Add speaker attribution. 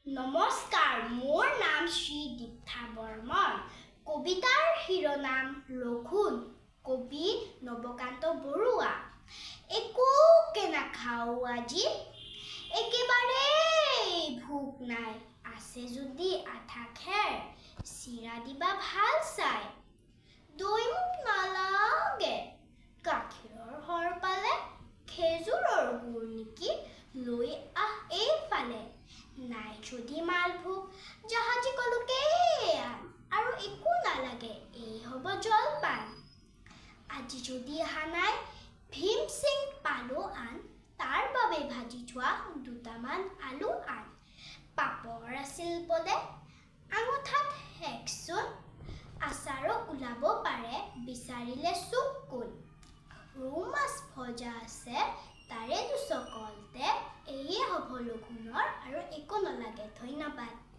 Speaker 1: নমস্কাৰ, মোৰ নাম শ্ৰী দীপ্থা বৰ্মন। কবিতাৰ শিৰোনাম লঘোণ। কবি নৱকান্ত বৰুৱা। একোকে নাখাওঁ আজি, একেবাৰেই ভোক নাই। আছে যদি আধা খেৰ, চিৰা দিবা ভাল চাই। দৈ মোক নালাগে, গাখীৰৰ সৰ পালে, খেজুৰৰ গুৰ নেকি লৈ আহ এইফালে। নাই যদি মালভোগ, জাহাজী কলকে আন, আৰু একো নালাগে, এই হ'ব জলপান। আজি যদি অহা নাই, ভীম সিং পালো আন, তাৰ বাবে ভাজি থোৱা দুটামান আলু আন। পাপৰ আছিল বোলে, আঙুঠাত হেকচোন, আচাৰো ওলাব পাৰে বিচাৰিলে চুক কোন। ৰৌ মাছ ভজা আছে, তাৰে দুচকলতে, এয়ে হ'ব লঘোণৰ আৰু একো নালাগে। ধন্যবাদ।